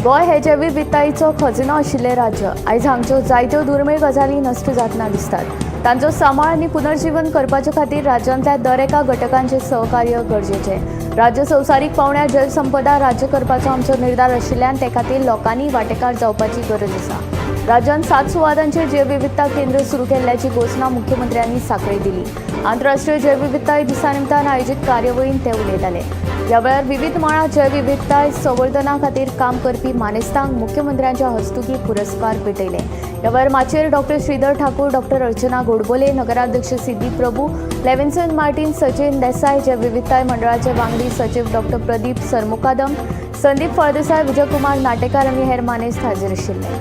गोय हे जैवीक विविधतायेचो खजिनो आशिल्लें राज्य. आयज हांगच्यो जायत्यो दुर्मिळ गजाली नश्ट जातना दिसतात. तांचो सांबाळ आनी पुनर्जीवन करपाचे खातीर राज्यांतल्या दर एका घटकांचें सहकार्य गरजेचें. राज्य संवसारीक पावंड्यार जैवसंपदा राज्य करपाचो आमचो निर्धार आशिल्ल्यान ते खातीर लोकांनी वांटेकार जावपाची गरज आसा. राज्यांत 7 सुवातांचेर जैवविविधता केंद्र सुरू केल्ल्याची घोशणा मुख्यमंत्र्यांनी सांखळी दिली. आंतरराष्ट्रीय जैवविविधताय दिसा निमतान आयोजीत कार्यावळींत ते उलयताले. ह्या वेळार विविध मळार जैवविविधताय संवर्धना खातीर काम करपी मानेस्तांक मुख्यमंत्र्यांच्या हस्तुकीं पुरस्कार भेटयले. ह्या वेळार माचयेर डॉ. श्रीधर ठाकूर, डॉ. अर्चना गोडबोले, नगराध्यक्ष सिद्धी प्रभू, लेविन्सन मार्टिन, सचिन देसाय, जैवविविधताय मंडळाचे वांगडी सचिव डॉ. प्रदीप सरमुकादम, संदीप फळदेसाय, विजयकुमार नाटेकार आनी हेर मानेस्त हाजीर आशिल्ले.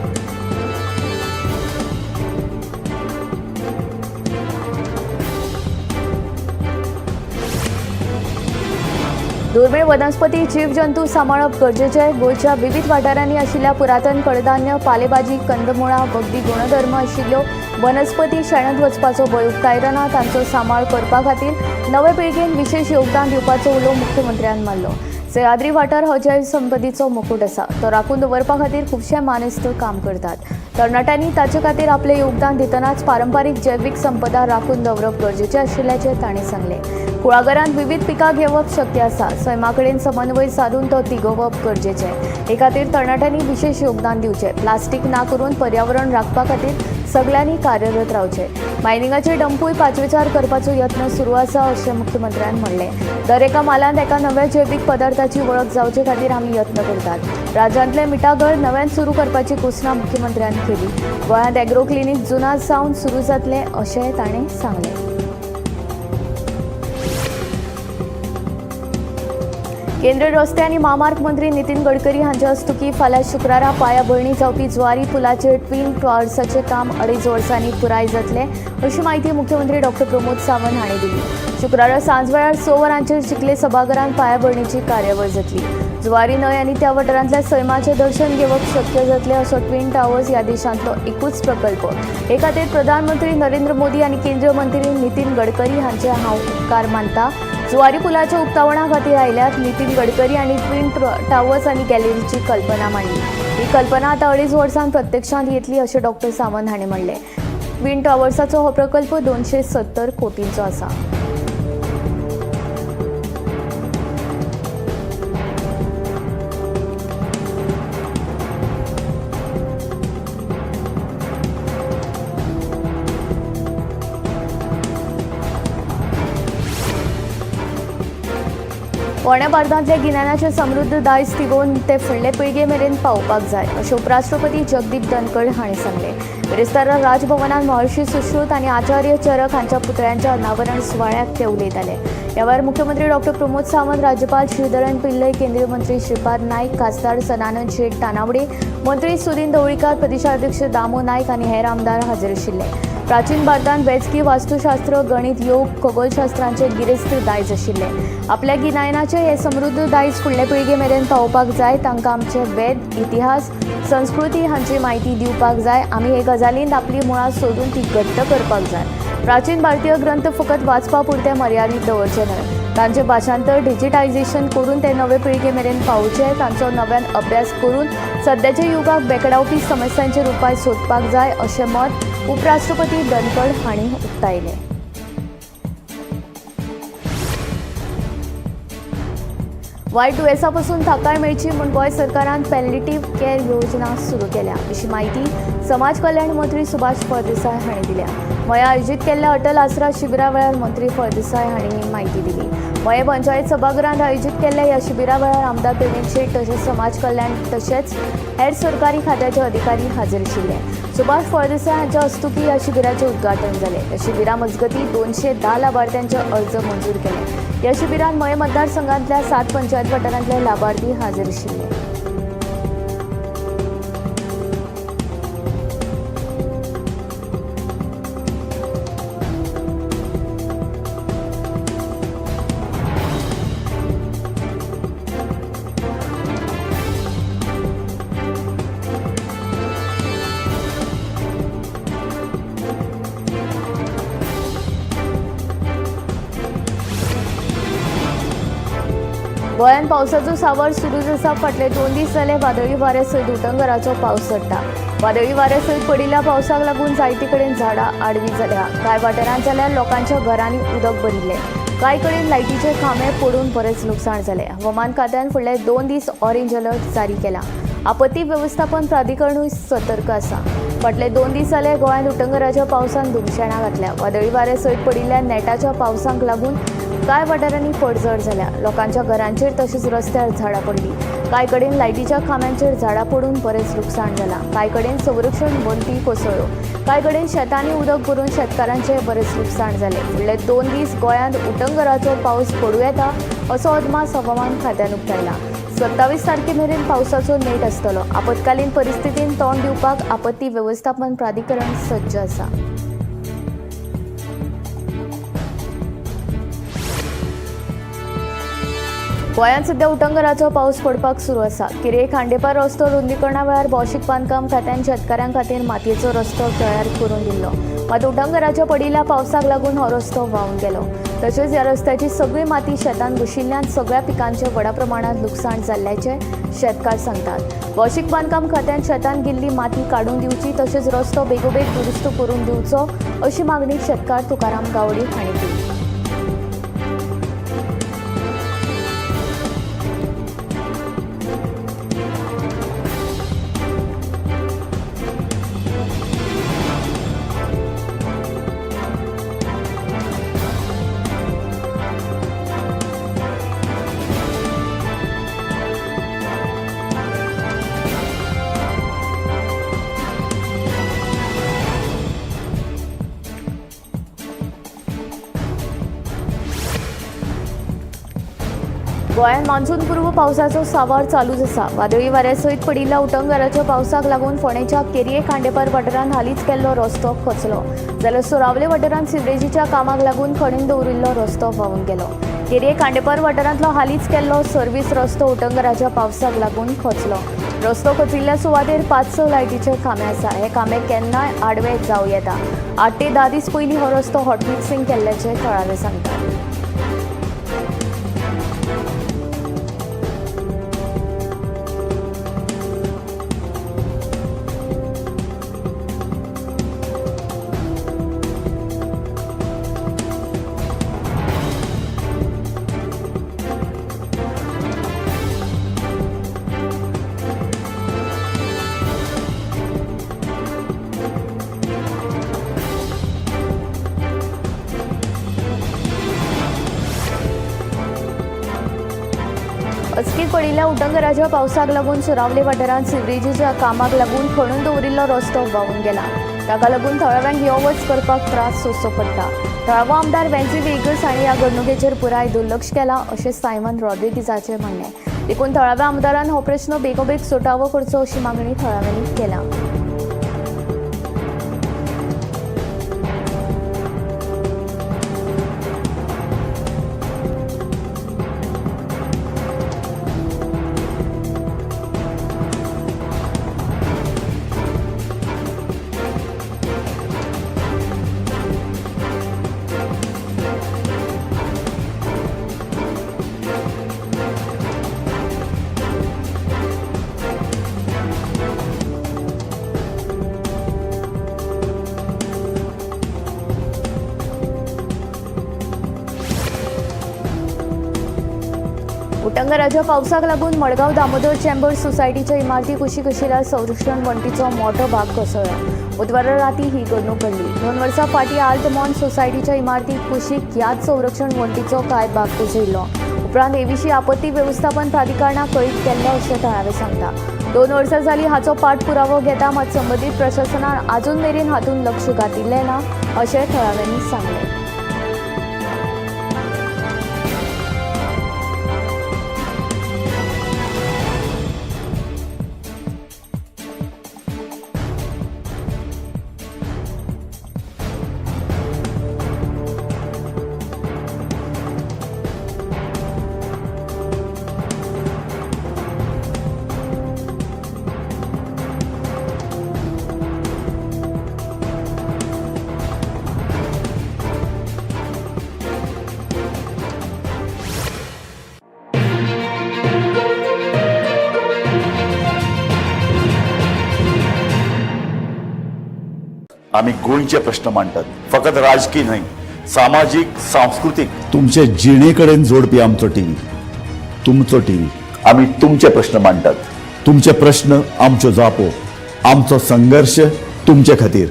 दुर्मिळ वनस्पती जीवजंतू सांबाळप गरजेचें. गोंयच्या विविध वाठारांनी आशिल्ल्या पुरातन कडधान्य, पालेभाजी, कंदमुळां, वखदी गुणधर्म आशिल्ल्यो वनस्पती शेणत वचपाचो भंय उक्तायतना तांचो सांबाळ करपा खातीर नवे पिळगेन विशेष योगदान दिवपाचो उलो मुख्यमंत्र्यान मारलो. सह्याद्री वाठार हो जैव संपदेचो मुकूट आसा. तो राखून दवरपा खातीर खुबशे मानेस्त काम करतात. तरणाट्यांनी ताचे खातीर आपलें योगदान दितनाच पारंपारीक जैवीक संपदा राखून दवरप गरजेचें आशिल्ल्याचें तांणी सांगलें. कुळागरांत विविध पिकां घेवप शक्य आसा. सैमाकडेन समन्वय साधून तो तिगोवप गरजेचें. हे खातीर तरणाट्यांनी विशेष योगदान दिवचें. प्लास्टीक ना करून पर्यावरण राखपा खातीर सगळ्यांनी कार्यरत रावचें. मायनिंगाचे डंपूय पाचवेचार करपाचो यत्न सुरू आसा अशें मुख्यमंत्र्यान म्हणलें. दर एका मालांत एका नव्या जैवीक पदार्थाची वळख जावचे खातीर आमी यत्न करतात. राज्यांतले मिठागळ नव्यान सुरू करपाची घोशणा मुख्यमंत्र्यान केली. गोंयांत एग्रो क्लिनीक जुनार सावन सुरू जातलें अशेंय ताणें सांगलें. केंद्रीय रस्ते आनी महामार्ग मंत्री नितीन गडकरी हांचे हस्तुकीं फाल्यां शुक्रारा पायाभरणी जावपी जुवारी पुलाचेर ट्वीन टॉवर्साचें काम 2.5 वर्सांनी पुराय जातलें अशी माहिती मुख्यमंत्री डॉ. प्रमोद सावंत हांणी दिली. शुक्रारा सांजवेळार 6 वरांचेर चिखले सभाघरांत पायाभरणीची कार्यावळ जातली. जुवारी न्हंय आनी त्या वाठारांतल्या सैमाचें दर्शन घेवप शक्य जातलें असो ट्वीन टॉवर्स ह्या देशांतलो एकूच प्रकल्प. हे खातीर प्रधानमंत्री नरेंद्र मोदी आनी केंद्रीय मंत्री नितीन गडकरी हांचे हांव उपकार मानता. जुवारी पुलाच्या उक्तावणा खातीर आयल्यात. नितीन गडकरी आनी ट्वीन टॉवर्स आनी गॅलरीची कल्पना मांडली. ही कल्पना आतां 2.5 वर्सांत प्रत्यक्षांत येतली अशें डॉ. सावंत हांणी म्हणलें. ट्वीन टॉवर्साचो हो प्रकल्प 270 कोटींचो आसा. फोंड्या भारतांतले गिन्यानाचे समृद्ध दायज तिगोवन ते फुडले पिळगे मेरेन पावोवपाक जाय अशें उपराष्ट्रपती जगदीप धनखड हांणी सांगलें. बिरेस्तारा राजभवनांत महर्षी सुश्रुत आनी आचार्य चरक हांच्या पुतळ्यांच्या अनावरण सुवाळ्याक ते उलयताले. ह्या वेळार मुख्यमंत्री डॉ. प्रमोद सावंत, राज्यपाल श्रीधरन पिल्लय, केंद्रीय मंत्री श्रीपाद नाईक, खासदार सदानंद शेट तानावडे, मंत्री सुदीन ढवळीकर, प्रदेशाध्यक्ष दामो नायक आनी हेर आमदार हाजीर आशिल्ले. प्राचीन भारतांत वेंचकी वास्तुशास्त्र, गणित, योग, खगोलशास्त्रांचे गिरेस्त दायज आशिल्ले. आपल्या गिन्यानाचे हे समृद्ध दायज फुडले पिळगे मेरेन पावोवपाक जाय. तांकां आमचे वेद, इतिहास, संस्कृती हांची म्हायती दिवपाक जाय. आमी हे गजालींत आपली मुळां सोदून ती घट्ट करपाक जाय. प्राचीन भारतीय ग्रंथ फकत वाचपा पुरते मर्यादीत दवरचे न्हय. तांचे भाशांतर डिजिटायझेशन करून ते नवे पिळगे मेरेन पावोवचे. तांचो नव्यान अभ्यास करून सद्याच्या युगाक बेकडावपी समस्यांचेर उपाय सोदपाक जाय अशें मत उपराष्ट्रपती धनखड हांणी उक्तायलें. वायट दुयेंसा पासून थाकाय मेळची म्हूण गोंय सरकारान पॅलिएटिव्ह केअर योजना सुरू केल्या अशी माहिती समाज कल्याण मंत्री सुभाष फळदेसाय हांणी दिल्या. मया आयोजीत केल्ल्या अटल आसरा शिबिरा वेळार मंत्री फळदेसाय हांणी ही माहिती दिली. मये पंचायत सभाघरांत आयोजीत केल्ल्या ह्या शिबिरा वेळार आमदार प्रवीण शेट तशेंच समाज कल्याण तशेंच हेर सरकारी खात्याचे अधिकारी हाजीर आशिल्ले. सुभाष फळदेसाय हांच्या हस्तुकीं ह्या शिबिराचें उद्घाटन जालें. ह्या शिबिरा मजगतीं 210 लाभार्थ्यांचे अर्ज मंजूर केले. ह्या शिबिरांत मये मतदारसंघांतल्या 7 पंचायत वाठारांतले लाभार्थी हाजीर आशिल्ले. गोंयांत पावसाचो सांवार सुरूच आसा. फाटले 2 दीस जाले वादळी वारे सयत उटंगराचो पावस चडटा. वादळी वारे सयत पडिल्ल्या पावसाक लागून जायते कडेन झाडां आडवीं जाल्या. कांय वाठारांत जाल्यार लोकांच्या घरांनी उदक भरिल्लें. कांय कडेन लायटीचे खांबे पडून बरेच लुकसाण जालें. हवामान खात्यान फुडले 2 दीस ऑरेंज अलर्ट जारी केला. आपत्ती वेवस्थापन प्राधिकरणूय सतर्क आसा. फाटले 2 दीस जाले गोंयांत उटंगराच्या पावसान धुमशेणां घातल्या. वादळी वारे सयत पडिल्ल्या नेटाच्या पावसाक लागून कांय वाठारांनी पडझड जाल्या. लोकांच्या घरांचेर तशेंच रस्त्यार झाडां पडलीं. कांय कडेन लायटीच्या खांब्यांचेर झाडां पडून बरेच लुकसाण जालां. कांय कडेन संरक्षण वण्टी कोसळ्ळ्यो. कांय कडेन शेतांनी उदक भरून शेतकारांचे बरेच लुकसाण जालें. फुडले 2 दीस गोंयांत उटंगराचो पावस पडूं येता असो अदमास हवामान खात्यान उक्तायला. 27 तारखे मेरेन पावसाचो नेट आसतलो. आपतकालीन परिस्थितीन तोंड दिवपाक आपत्ती वेवस्थापन प्राधिकरण सज्ज आसा. गोंयांत सध्या उटंगराचो पावस पडपाक सुरू आसा. किरे खांडेपार रस्तो रुंदीकरणा वेळार भौशीक बांदकाम खात्यान शेतकारां खातीर मातयेचो रस्तो तयार करून दिल्लो. मात उटंगराच्या पडिल्ल्या पावसाक लागून हो रस्तो व्हांवन गेलो. तशेंच ह्या रस्त्याची सगळी माती शेतांत घुशिल्ल्यान सगळ्या पिकांचें व्हडा प्रमाणांत लुकसाण जाल्ल्याचें शेतकार सांगतात. भौशीक बांदकाम खात्यान शेतांत गेल्ली माती काडून दिवची तशेंच रस्तो बेगोबेग दुरुस्त करून दिवचो अशी मागणी शेतकार तुकाराम गावडे हांणी केली. गोंयांत मान्सून पूर्व पावसाचो सांवार चालूच आसा. वादळी वाऱ्या सयत पडिल्ल्या उटंगराच्या पावसाक लागून फोंडेच्या केरये खांडेपार वाठारांत हालींच केल्लो रस्तो खचलो. जाल्यार सुरावले वाठारांत सिवरेजीच्या कामाक लागून खणून दवरिल्लो रस्तो व्हांवन गेलो. केरये खांडेपार वाठारांतलो हालींच केल्लो सर्व्हिस रस्तो उटंगराच्या पावसाक लागून खचलो. रस्तो खचिल्ल्या सुवातेर 5-6 लायटीचे खांबे आसा. हे खांबे केन्नाय आडवे जावं येता. 8 ते 10 दीस पयलीं हो रस्तो हॉटमिक्सिंग केल्ल्याचे थळावे सांगतात. अचकीत पडिल्ल्या उटंगराच्या पावसाक लागून सुरावले वाठारांत सिवरेजीच्या कामाक लागून खणून दवरिल्लो रस्तो व्हांवन गेला. ताका लागून थळाव्यांक यो वच करपाक त्रास सोंसचो पडटा. थळावो आमदार वेन्सी व्हेकल्स हांणी ह्या घडणुकेचेर पुराय दुर्लक्ष केलां अशें सायमन रॉड्रिगीजाचें म्हणणें. देखून थळाव्या आमदारान हो प्रस्न बेगोबेग सुटावो करचो अशी मागणी थळाव्यांनी केला. उटंगराच्या पावसाक लागून मडगांव दामोदर चेंबर सोसायटीच्या इमारती कुशीक आशिल्ल्या संरक्षण वण्टीचो मोठो भाग कोसळ्ळो. बुधवारा राती ही घडणूक घडली. 2 वर्सां फाटीं आल्टमॉन सोसायटीच्या इमारती कुशीक ह्याच संरक्षण वण्टीचो कांय भाग कोसळिल्लो. उपरांत हे विशीं आपत्ती वेवस्थापन प्राधिकरणाक कळीत केल्लें अशें थळावें सांगता. 2 वर्सां जालीं हाचो पाठपुरावो घेता मात संबंदीत प्रशासनान आजून मेरेन हातूंत लक्ष घातिल्लें ना अशें थळाव्यांनी सांगलें. आम्ही गोंयचे प्रश्न मांडटात. फकत राजकीय न्हय, सामाजीक सांस्कृतिक तुमचे जिणेकडेन जोडपी आमचो टीव्ही, तुमचो टीव्ही. आम्ही तुमचे प्रश्न मांडटात. तुमचे प्रश्न आमच्यो जापो, आमचो संघर्ष तुमचे खातीर.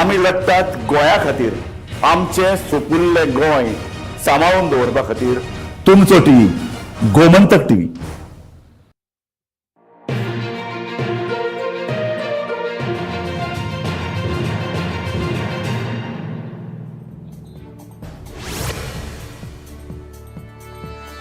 आम्ही लढटात गोंया खातीर. आमचे सोपुल्ले गोंय सांबाळून दवरपा खातीर. तुमचो टीव्ही, गोमंतक टीव्ही.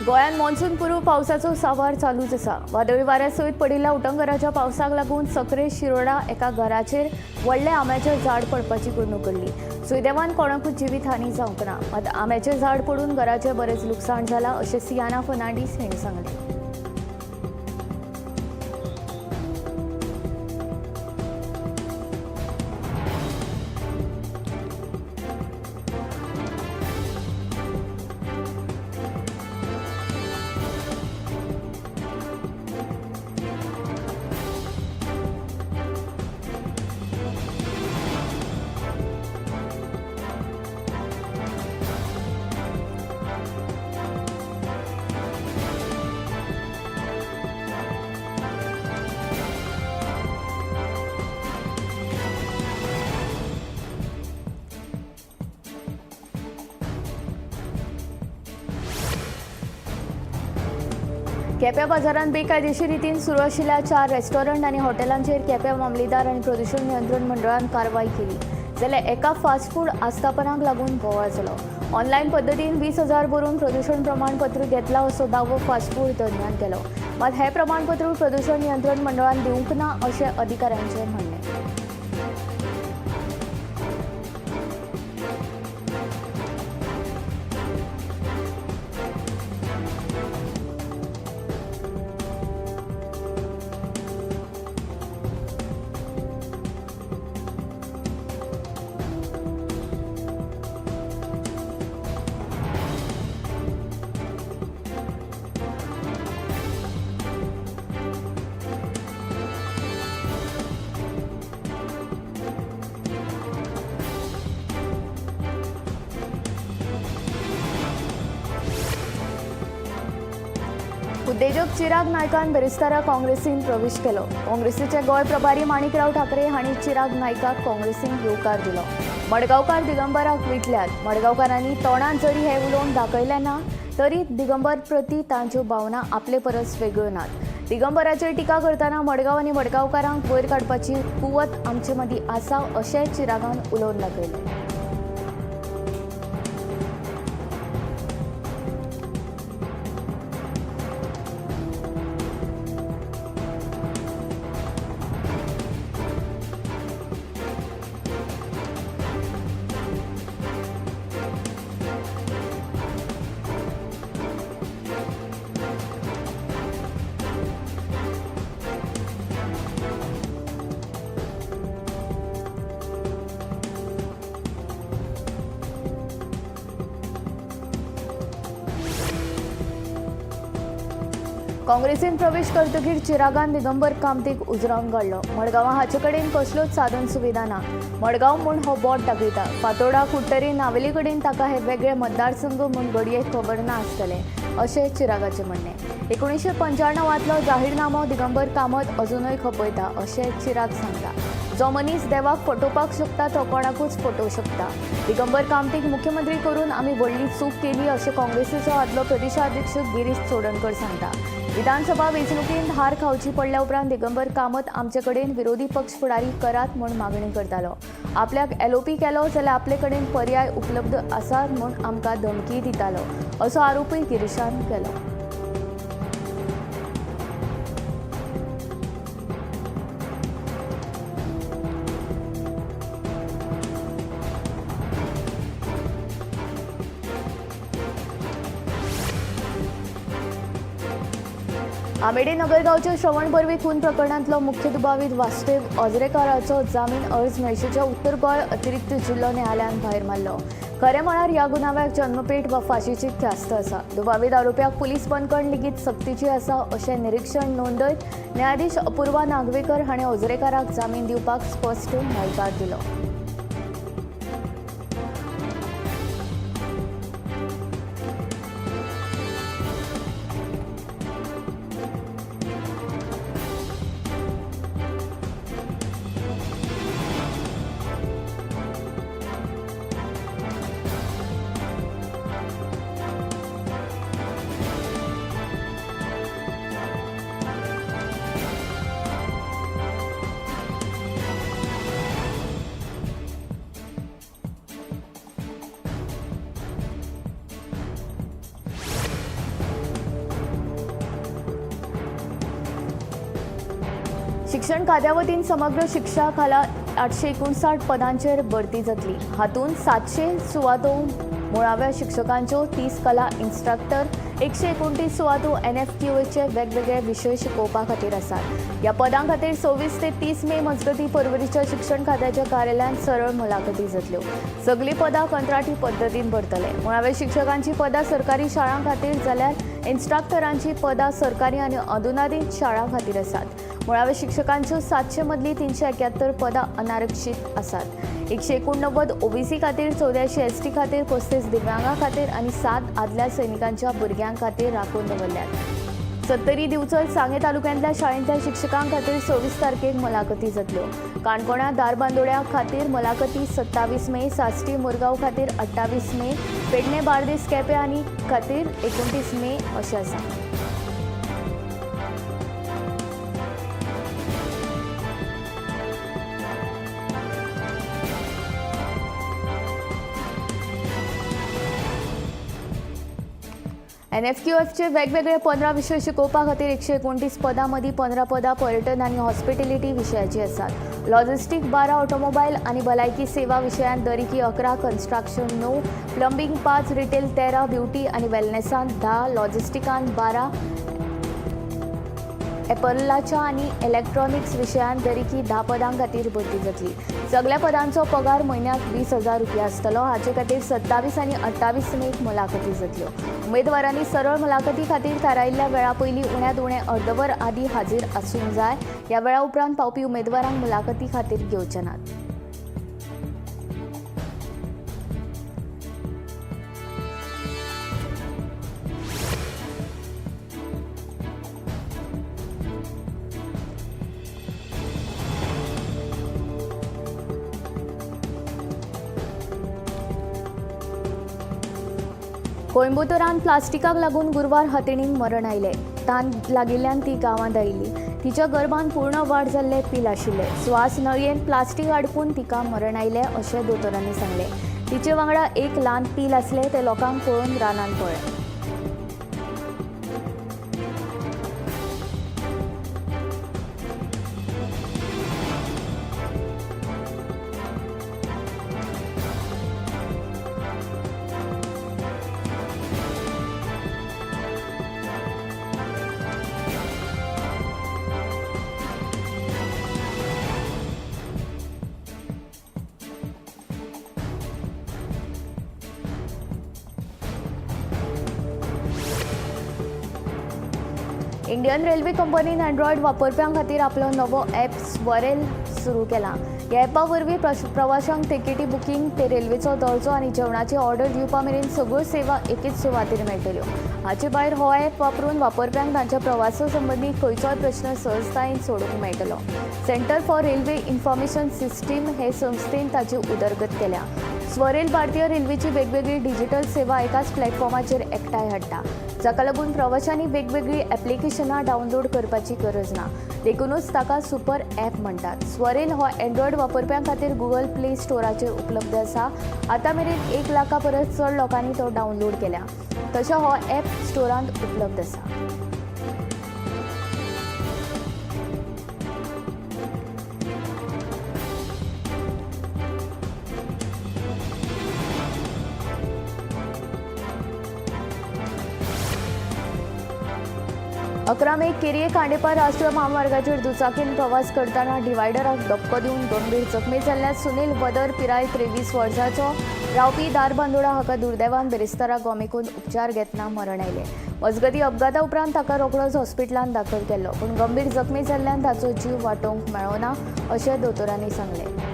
गोंयांत मॉन्सून पूर्व पावसाचो सांवार चालूच आसा. वादळी वाऱ्या सयत पडिल्ल्या उटंगराच्या पावसाक लागून सकरे शिरोडा एका घराचेर व्हडलें आंब्याचें झाड पडपाची घडणूक घडली. सुदैवान कोणाकूच जिवीत हानी जावंक ना. मात आंब्याचें झाड पडून घराचें बरेंच लुकसाण जालां अशें सियाना फर्नांडीस हांणी सांगलें. केप्यां बाजारांत बेकायदेशीर रितीन सुरू आशिल्ल्या 4 रेस्टॉरंट आनी हॉटेलांचेर केप्यां मामलेदार आनी प्रदूषण नियंत्रण मंडळान कारवाय केली. जाल्यार एका फास्ट फूड आस्थापनाक लागून बोवाळ जालो. ऑनलायन पद्दतीन 20,000 भरून प्रदूषण प्रमाणपत्र घेतला असो दावो फास्ट फूड तज्ञान केलो. मात हें प्रमाणपत्र प्रदूषण नियंत्रण मंडळान दिवंक ना अशें अधिकाऱ्यांचें म्हणणें. उद्देजक चिराग नायकान बेरेस्तारा काँग्रेसीन प्रवेश केलो. काँग्रेसीचे गोंय प्रभारी माणिकराव ठाकरे हांणी चिराग नायकाक काँग्रेसीन येवकार दिलो. मडगांवकार दिगंबराक विटल्यात. मडगांवकारांनी तोंडात जरी हे उलोवन दाखयलें ना तरी दिगंबर प्रती तांच्यो भावना आपले परस वेगळ्यो नात. दिगंबराचेर टिका करतना मडगांव आनी मडगांवकारांक वयर काडपाची कुवत आमचे मदीं आसा अशें चिरागान उलोवन दाखयलें. काँग्रेसीन प्रवेश करतकीर चिरागान दिगंबर कामतीक उजरावन काडलो. मडगांवां हाचे कडेन कसल्योच साधन सुविधा ना. मडगांव म्हूण हो बोट दाखयता. फातोर्डा कुट्टरी नावेली कडेन ताका हे वेगळे मतदारसंघ म्हूण घडये खबर ना आसतलें अशें चिरागाचें म्हणणें. 1995तलो जाहीरनामो दिगंबर कामत अजूनय खपयता अशें चिराग सांगता. जो मनीस देवाक फटोवपाक शकता तो कोणाकूच फटोवं शकता. दिगंबर कामतीक मुख्यमंत्री करून आमी व्हडली चूक केली अशें काँग्रेसीचो आदलो प्रदेशाध्यक्ष गिरीश चोडणकर सांगता. विधानसभा वेंचणुकेंत हार खावची पडल्या उपरांत दिगंबर कामत आमचे कडेन विरोधी पक्ष फुडारी करात म्हूण मागणी करतालो. आपल्याक एलओपी केलो जाल्यार आपले कडेन पर्याय उपलब्ध आसात म्हूण आमकां धमकी दितालो असो आरोपय गिरीशान केलो. आमेडे नगरगावच्या श्रवण बर्वी खून प्रकरणांतलो मुख्य दुबावीत वासुदेव ओझरेकाराचो जामीन अर्ज मेळशेच्या उत्तर गोंय अतिरिक्त जिल्लो न्यायालयान भायर मारलो. खरें म्हळ्यार ह्या गुन्यांवाक जन्मपेट वा फाशीची ख्यास्त आसा. दुबावीत आरोप्याक पुलीस बंदखण लेगीत सक्तीची आसा अशें निरीक्षण नोंदयत न्यायाधीश अपूर्वा नागवेकर हाणें ओझरेकाराक जामीन दिवपाक स्पश्ट न्हयकार दिलो. शिक्षण खात्या वतीन समग्र शिक्षा खाला 859 पदांचेर भरती जातली. हातूंत 700 सुवातो मुळाव्या शिक्षकांच्यो, 30 कला इन्स्ट्रक्टर, 129 सुवातो NFQAचे वेगवेगळे विशय शिकोवपा खातीर आसात. ह्या पदां खातीर 24 ते 30 मे मजगतीं परवरीच्या शिक्षण खात्याच्या कार्यालयांत सरळ मुलाखती जातल्यो. सगळीं पदां कंत्राटी पद्दतीन भरतले. मुळाव्या शिक्षकांची पदां सरकारी शाळां खातीर जाल्यार इन्स्ट्रक्टरांची पदां सरकारी आनी अनुदानीत शाळां खातीर आसात. मुळाव्या शिक्षकांच्यो 700 मदलीं 371 पदां अनारक्षीत आसात. 189 OBC खातीर, 84 ST खातीर, 35 दिव्यांगां खातीर आनी 7 आदल्या सैनिकांच्या भुरग्यां खातीर राखून दवरल्यात. 70 दिवचल सांगे तालुक्यांतल्या शाळेंतल्या शिक्षकां खातीर 26 तारखेक मुलाखती जातल्यो. काणकोणा दारबांदोड्या खातीर मुलाखती 27 मे, साश्टी मुरगांव खातीर 28 मे, पेडणे बार्देस केपें आनी खातीर 29 मे अशें आसा. NFQFचे वेगवेगळे 15 विशय शिकोवपा खातीर 129 पदां मदीं 15 पदां पर्यटन आनी हॉस्पिटॅलिटी विशयाची आसात. लॉजिस्टीक 12, ऑटोमोबायल आनी भलायकी सेवा विशयांत दरेकी 11, कन्स्ट्रक्शन 9, प्लंबिंग 5, रिटेल 13, ब्युटी आनी वेलनेसांत 10, लॉजिस्टिकांत 12, एपरलाच्या आनी इलेक्ट्रॉनिक्स विशयांत दरेकी 10 पदां खातीर भरती जातली. सगळ्या पदांचो पगार म्हयन्याक 20,000 रुपया आसतलो. हाचे खातीर 27 आनी 28 मेक मुलाखती जातल्यो. उमेदवारांनी सरळ मुलाखती खातीर थारायिल्ल्या वेळा पयलीं उण्यांत उणें अर्दवर आदीं हाजीर आसूंक जाय. ह्या वेळा उपरांत पावपी उमेदवारांक मुलाखती खातीर घेवचे नात. कोयंबतूरांत प्लास्टिकाक लागून गुरवार हातीणीक मरण आयलें. तान लागिल्ल्यान ती गांवांत आयिल्ली. तिच्या गर्भांत पूर्ण वाड जाल्ले पील आशिल्ले. स्वास नळयेंत प्लास्टीक अडकून तिका मरण आयलें अशें दोतोरांनी सांगलें. तिचे वांगडा एक ल्हान पील आसलें तें लोकांक पळोवन रानांत पळयलें. इंडियन रेल्वे कंपनीन अँड्रॉयड वापरप्यां खातीर आपलो नवो ॲप स्वरेल सुरू केला. ह्या ॲपा वरवीं प्रवाशांक तिकेटी बुकींग ते रेल्वेचो दर्जो आनी जेवणाची ऑर्डर दिवपा मेरेन सगळ्यो सेवा एकेच सुवातेर मेळटल्यो. हाचे भायर हो ॲप वापरून वापरप्यांक तांच्या प्रवासा संबंदी खंयचोय प्रश्न सहजतायेन सोडोवंक मेळटलो. Centre for railway information system हे संस्थेन ताची उदरगत केल्या. स्वरेल भारतीय रेल्वेची वेगवेगळी डिजिटल सेवा एकाच प्लॅटफॉर्माचेर एकठांय हाडटा, जाका लागून प्रवाशांनी वेगवेगळी ॲप्लिकेशनां डावनलोड करपाची गरज ना. देखूनच ताका सुपर ॲप म्हणटात. स्वरेल हो अँड्रॉयड वापरप्यां खातीर गुगल प्ले स्टोराचेर उपलब्ध आसा. आतां मेरेन 1 लाखा परस चड लोकांनी तो डावनलोड केल्या. तशें हो ॲप स्टोरांत उपलब्ध आसा. अकरामे केरये खांडेपार राष्ट्रीय महामार्गाचेर दुचाकीन प्रवास करताना डिवायडराक धक्को दिवन गंभीर जखमी जाल्ल्या सुनील वदर पिराय 23 वर्सांचो रावपी दारबांदोडा हाका दुर्दैवान बेरेस्तारा गोमेकून उपचार घेतना मरण आयलें. मजगतीं अपघाता उपरांत ताका रोखडोच हॉस्पिटलांत दाखल केल्लो, पूण गंभीर जखमी जाल्ल्यान ताचो जीव वाटोवंक मेळोना अशें दोतोरांनी सांगलें.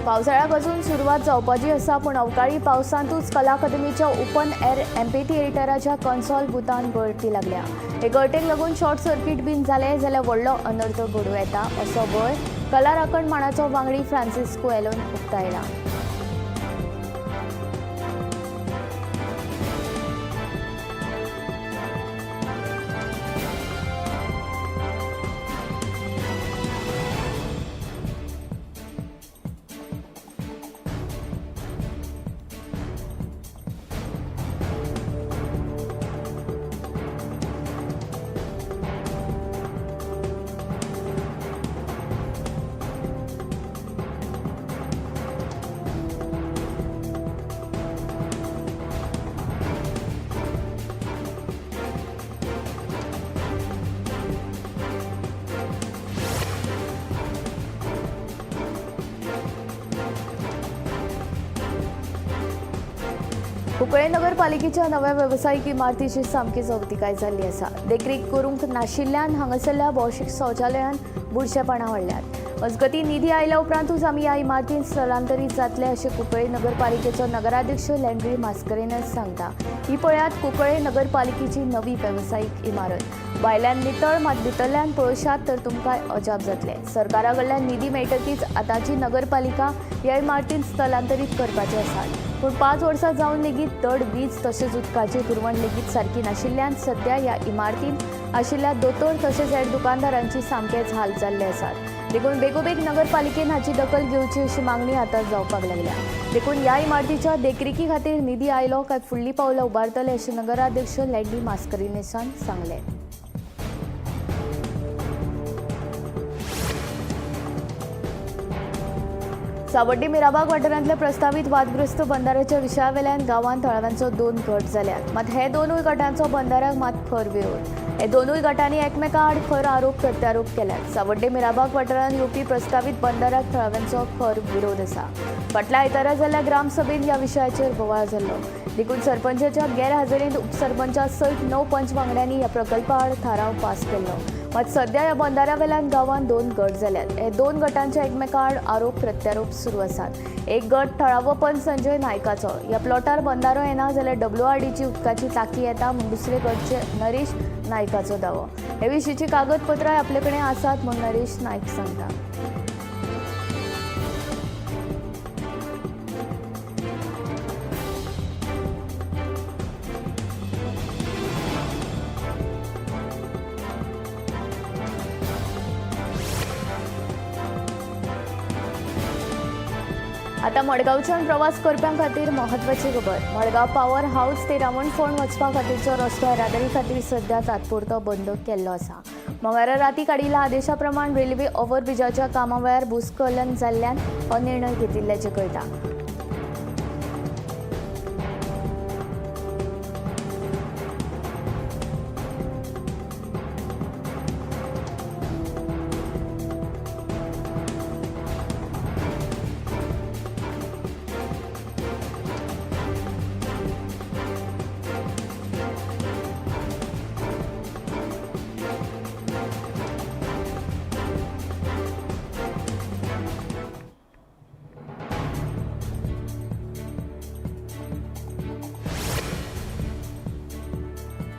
पावसाळ्याक अजून सुरवात जावपाची आसा, पूण अवकाळी पावसांतूच कला अकादमीच्या ओपन एअर एम्फीथिएटराच्या कन्सोल बुथांत गळती लागल्या. हे गळतेक लागून शॉर्ट सर्किट बीन जाले जाल्यार व्हडलो अनर्थ घडूं येता असो भंय कला राखणमाणाचो वांगडी फ्रांसिस्को एलोन उक्तायला. कुंकळे नगरपालिकेच्या नव्या वेवसायीक इमारतीची सामकी जवतिकाय जाल्ली आसा. देखरेख करूंक नाशिल्ल्यान हांगासरल्या भौशीक शौचालयान बुरशेपणां वाडल्यात. मजगतीं निधी आयल्या उपरांतूच आमी ह्या इमारतींत स्थलांतरीत जातले अशें कुंकळे नगरपालिकेचो नगराध्यक्ष लँड्री मास्करेनस सांगता. ही पळयात कुंकळे नगरपालिकेची नवी वेवसायीक इमारत. भायल्यान नितळ मात भितरल्यान पळोवशात तर तुमकां अजाप जातले. सरकारा कडल्यान निधी मेळटकीच आतांची नगरपालिका ह्या इमारतींत स्थलांतरीत करपाचे आसात. पूण 5 वर्सां जावन लेगीत दड वीज तशेंच उदकाची पुरवण लेगीत सारकी नाशिल्ल्यान सध्या ह्या इमारतींत आशिल्ल्या दोतोर तशेंच हेर दुकानदारांची सामकेच हाल जाल्ले आसात. देखून बेगोबेग नगरपालिकेन हाची दखल घेवची अशी मागणी आतां जावपाक लागल्या. देखून ह्या इमारतीच्या देखरेखी खातीर निधी आयलो काय फुडलीं पावलां उबारतले अशें नगराध्यक्ष लँड्री मास्करेनसान सांगलें. सावड्डी मिराबाग वाठारांतल्या प्रस्तावित वादग्रस्त बंदाराच्या विशयावेल्यान गांवांत थळाव्यांचो 2 गट जाल्यात. मात हे दोनूय गटांचो बंदाराक मात खर विरोध. हे दोनूय गटांनी एकमेका आड खर आरोप प्रत्यारोप केल्यात. सावड्डी मिराबाग वाठारांत येवपी प्रस्तावित बंदाराक थळाव्यांचो खर विरोध आसा. फाटल्या आयतारा जाल्ल्या ग्रामसभेत ह्या विशयाचेर बोवाळ जाल्लो. देखून सरपंचाच्या गैरहाजरींत उपसरपंचा सयत 9 पंच वांगड्यांनी ह्या प्रकल्पा आड थाराव पास केल्लो. मात सध्या ह्या बंदारा वेल्यान गांवांत 2 गट जाल्यात. हे 2 गटांचे एकमेका आड आरोप प्रत्यारोप सुरू आसात. एक गट थळावो पंच संजय नायकाचो. ह्या प्लॉटार बंदारो येना जाल्यार WRDची उदकाची टाकी येता म्हूण दुसरे गटचे नरेश नायकाचो दावो. हे विशींची कागदपत्रां आपले कडेन आसात म्हूण नरेश नायक सांगता. आता मडगांवच्यान प्रवास करप्यां खातीर महत्वाची खबर. मडगांव पावर हाऊस ते रावणफोंड वचपा खातीरचो रस्तो येरादारी खातीर सध्या तात्पुरतो बंद केल्लो आसा. मंगळारा राती काडिल्ल्या आदेशा प्रमाण रेल्वे ओव्हरब्रिजाच्या कामा वेळार भूस्खलन जाल्ल्यान हो निर्णय घेतिल्ल्याचें कळटा.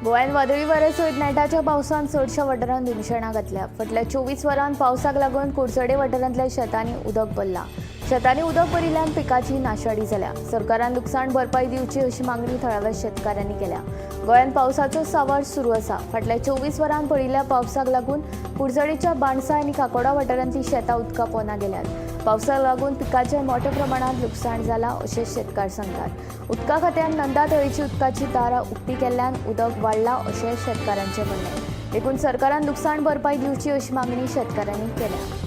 गोंयांत वादळी वारे सयत नेटाच्या पावसान चडशा वाठारांत धुमशणां घातल्या. फाटल्या 24 वरांत पावसाक लागून कुडचडे वाठारांतल्या शेतांनी उदक भरलां. शेतांनी उदक भरिल्ल्यान पिकाची नाशाडी जाल्या. सरकारान लुकसाण भरपाई दिवची अशी मागणी थळाव्या शेतकाऱ्यांनी केल्या. गोंयांत पावसाचो सांवार सुरू आसा. फाटल्या 24 वरांत पडिल्ल्या पावसाक लागून कुडचडेच्या बाणसां आनी काकोडा वाठारांतलीं शेतां उदका पोंदा गेल्यात. पावसाक लागून पिकाचें मोठ्या प्रमाणांत लुकसाण जालां अशें शेतकार सांगतात. उदका खात्यान नंदा तळेची उदकाची दारां उक्ती केल्ल्यान उदक वाडलां अशें शेतकारांचें म्हणणें. देखून सरकारान लुकसाण भरपाई दिवची अशी मागणी शेतकाऱ्यांनी केल्या.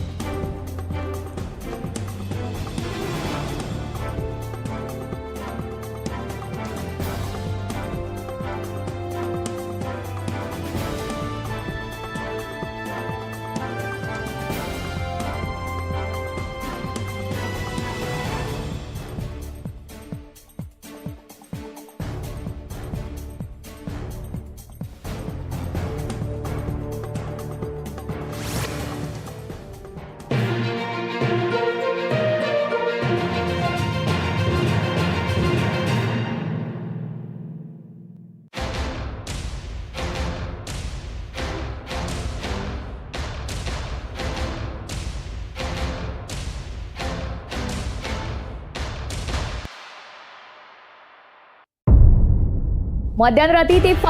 मध्यरात्री ते